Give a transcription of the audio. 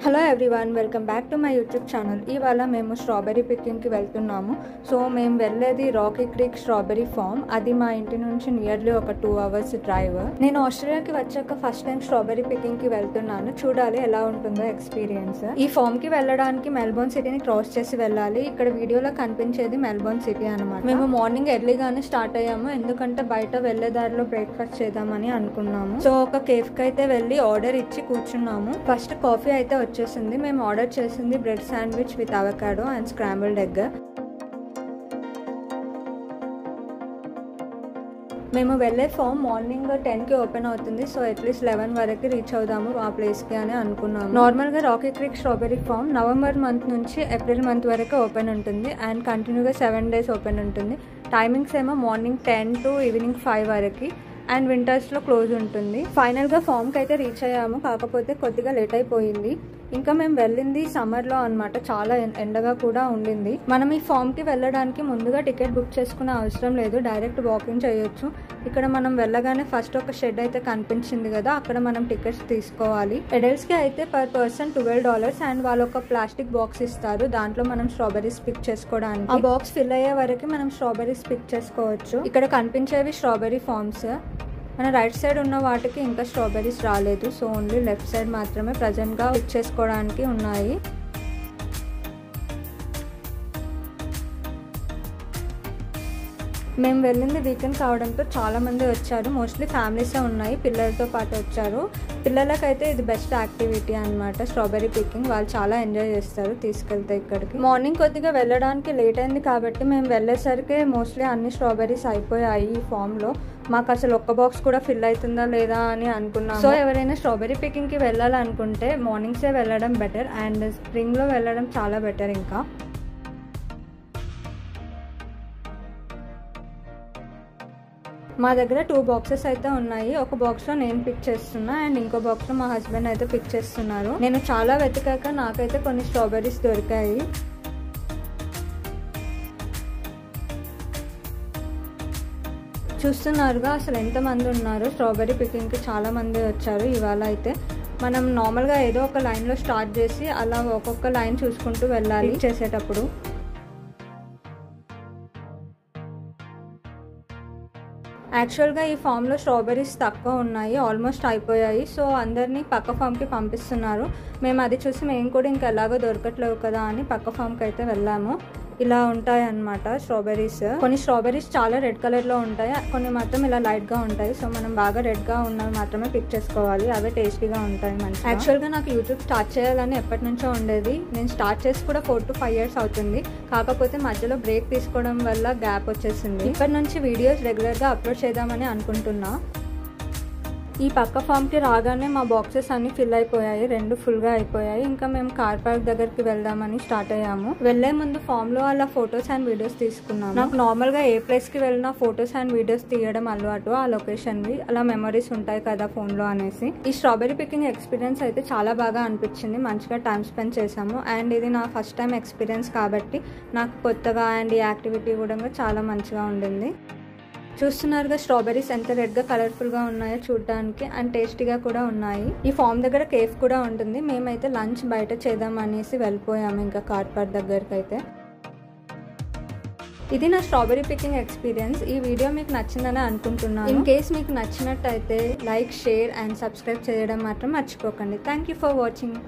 Hello everyone, welcome back to my YouTube channel. ఇవాళ మేము strawberry పికింగ్కి వెళ్తున్నాము. సో మేము వెళ్ళేది రాకీ క్రీక్ స్ట్రాబెర్రీ ఫామ్. అది మా ఇంటి నుంచి నియర్లీ ఒక 2 hours డ్రైవ్. నేను ఆస్ట్రేలియాకి వచ్చాక ఫస్ట్ టైం స్ట్రాబెర్రీ పికింగ్కి వెళ్తున్నాను. చూడాలి ఎలా ఉంటుందో ఎక్స్పీరియన్స్. ఈ ఫామ్కి వెళ్ళడానికి మెల్బోర్న్ సిటీని క్రాస్ చేసి వెళ్ళాలి. ఇక్కడ వీడియోలో కనిపించేది మెల్బోర్న్ సిటీ అనమాట. మేము మార్నింగ్ ఎర్లీగానే స్టార్ట్ అయ్యాము, ఎందుకంటే బయట వెళ్లే దారిలో బ్రేక్ఫాస్ట్ చేద్దామని అనుకున్నాము. సో ఒక కేఫ్కి అయితే వెళ్ళి ఆర్డర్ ఇచ్చి కూర్చున్నాము. ఫస్ట్ కాఫీ అయితే వచ్చేసింది. మేము ఆర్డర్ చేసింది bread sandwich with avocado and scrambled egg. మేము వెళ్ళే ఫామ్ మార్నింగ్ 10కి ఓపెన్ అవుతుంది. సో అట్లీస్ట్ 11 వరకు రీచ్ అవుదాము ఆ ప్లేస్కి అని అనుకున్నాము. నార్మల్గా Rocky creek strawberry farm November month నుంచి ఏప్రిల్ మంత్ వరకు ఓపెన్ ఉంటుంది అండ్ కంటిన్యూగా 7 days ఓపెన్ ఉంటుంది. టైమింగ్స్ ఏమో మార్నింగ్ 10 to ఈవినింగ్ 5 వరకు అండ్ వింటర్స్లో క్లోజ్ ఉంటుంది. ఫైనల్గా ఫామ్కి అయితే రీచ్ అయ్యాము, కాకపోతే కొద్దిగా లేట్ అయిపోయింది. ఇంకా మేము వెళ్ళింది సమ్మర్లో అనమాట, చాలా ఎండగా కూడా ఉండింది. మనం ఈ ఫామ్కి వెళ్ళడానికి ముందుగా టికెట్ బుక్ చేసుకునే అవసరం లేదు, డైరెక్ట్ వాకింగ్ చేయొచ్చు. ఇక్కడ మనం వెళ్ళగానే ఫస్ట్ ఒక షెడ్ అయితే కనిపించింది కదా, అక్కడ మనం టికెట్స్ తీసుకోవాలి. అడల్ట్స్కి అయితే per person $12 అండ్ వాళ్ళు ఒక ప్లాస్టిక్ బాక్స్ ఇస్తారు, దాంట్లో మనం స్ట్రాబెర్రీస్ పిక్ చేసుకోవడానికి. ఆ బాక్స్ ఫిల్ అయ్యే వరకు మనం స్ట్రాబెర్రీస్ పిక్ చేసుకోవచ్చు. ఇక్కడ కనిపించేవి స్ట్రాబెర్రీ ఫామ్స్. మన రైట్ సైడ్ ఉన్న వాటికి ఇంకా స్ట్రాబెర్రీస్ రాలేదు, సో ఓన్లీ లెఫ్ట్ సైడ్ మాత్రమే ప్రజెంట్గా పిక్ చేసుకోవడానికి ఉన్నాయి. మేము వెళ్ళింది వీకెండ్ కావడంతో చాలా మంది వచ్చారు, మోస్ట్లీ ఫ్యామిలీసే ఉన్నాయి, పిల్లలతో పాటు వచ్చారు. పిల్లలకైతే ఇది బెస్ట్ యాక్టివిటీ అనమాట స్ట్రాబెర్రీ పికింగ్. వాళ్ళు చాలా ఎంజాయ్ చేస్తారు తీసుకెళ్తే ఇక్కడికి. మార్నింగ్ కొద్దిగా వెళ్ళడానికి లేట్ అయింది కాబట్టి మేము వెళ్ళేసరికి మోస్ట్లీ అన్ని స్ట్రాబెర్రీస్ అయిపోయాయి ఈ ఫామ్లో. మాకు అసలు ఒక్క బాక్స్ కూడా ఫిల్ అవుతుందా లేదా అని అనుకున్నాం. సో ఎవరైనా స్ట్రాబెర్రీ పికింగ్కి వెళ్ళాలనుకుంటే మార్నింగ్సే వెళ్ళడం బెటర్ అండ్ స్ప్రింగ్లో వెళ్ళడం చాలా బెటర్. ఇంకా మా దగ్గర 2 boxes అయితే ఉన్నాయి. ఒక బాక్స్లో నేను పిక్ చేస్తున్నా అండ్ ఇంకో బాక్స్లో మా హస్బెండ్ అయితే పిక్ చేస్తున్నారు. నేను చాలా వెతికాక నాకైతే కొన్ని స్ట్రాబెర్రీస్ దొరికాయి. చూస్తున్నారుగా అసలు ఎంతమంది ఉన్నారు స్ట్రాబెర్రీ పికింగ్కి. చాలా మంది వచ్చారు ఇవాళ అయితే. మనం నార్మల్గా ఏదో ఒక లైన్లో స్టార్ట్ చేసి అలా ఒక్కొక్క లైన్ చూసుకుంటూ వెళ్ళాలి చేసేటప్పుడు. యాక్చువల్గా ఈ ఫామ్లో స్ట్రాబెర్రీస్ తక్కువ ఉన్నాయి, ఆల్మోస్ట్ అయిపోయాయి. సో అందరినీ పక్క ఫామ్కి పంపిస్తున్నారు. మేము అది చూసి మేము కూడా ఇంకా ఎలాగో దొరకట్లేవు కదా అని పక్క ఫామ్కి అయితే వెళ్ళాము. ఇలా ఉంటాయి అన్నమాట స్ట్రాబెర్రీస్. కొన్ని స్ట్రాబెర్రీస్ చాలా రెడ్ కలర్లో ఉంటాయి, కొన్ని మాత్రం ఇలా లైట్గా ఉంటాయి. సో మనం బాగా రెడ్గా ఉన్నవి మాత్రమే పిక్ చేసుకోవాలి, అవే టేస్టీగా ఉంటాయి మంచిగా. యాక్చువల్గా నాకు యూట్యూబ్ స్టార్ట్ చేయాలని ఎప్పటి నుంచో ఉండేది. నేను స్టార్ట్ చేసి కూడా 4 to 5 years అవుతుంది, కాకపోతే మధ్యలో బ్రేక్ తీసుకోవడం వల్ల గ్యాప్ వచ్చేసింది. ఇప్పటి నుంచి వీడియోస్ రెగ్యులర్గా అప్లోడ్ చేద్దామని అనుకుంటున్నా. ఈ పక్క ఫామ్కి రాగానే మా బాక్సెస్ అన్ని ఫిల్ అయిపోయాయి, 2 ఫుల్గా అయిపోయాయి. ఇంకా మేము కార్ పార్క్ దగ్గరికి వెళ్దామని స్టార్ట్ అయ్యాము. వెళ్లే ముందు ఫామ్లో అలా ఫొటోస్ అండ్ వీడియోస్ తీసుకున్నాము. నాకు నార్మల్గా ఏ ప్లేస్కి వెళ్ళినా ఫొటోస్ అండ్ వీడియోస్ తీయడం అలవాటు, ఆ లొకేషన్వి అలా మెమరీస్ ఉంటాయి కదా ఫోన్లో అనేసి. ఈ స్ట్రాబెర్రీ పికింగ్ ఎక్స్పీరియన్స్ అయితే చాలా బాగా అనిపించింది, మంచిగా టైం స్పెండ్ చేసాము. అండ్ ఇది నా ఫస్ట్ టైం ఎక్స్పీరియన్స్ కాబట్టి నాకు కొత్తగా అండ్ ఈ యాక్టివిటీ కూడా చాలా మంచిగా ఉండింది. చూస్తున్నారుగా స్ట్రాబెర్రీస్ ఎంత రెడ్గా కలర్ఫుల్గా ఉన్నాయో చూడడానికి, అండ్ టేస్టీగా కూడా ఉన్నాయి. ఈ ఫామ్ దగ్గర కేఫ్ కూడా ఉంటుంది. మేమైతే లంచ్ బయట చేద్దాం అనేసి వెళ్ళిపోయాము ఇంకా కార్ పార్క్ దగ్గరికి అయితే. ఇది నా స్ట్రాబెర్రీ పికింగ్ ఎక్స్పీరియన్స్. ఈ వీడియో మీకు నచ్చిందని అనుకుంటున్నాను. ఇన్ కేస్ మీకు నచ్చినట్టయితే లైక్, షేర్ అండ్ సబ్స్క్రైబ్ చేయడం మాత్రం మర్చిపోకండి. Thank you for watching.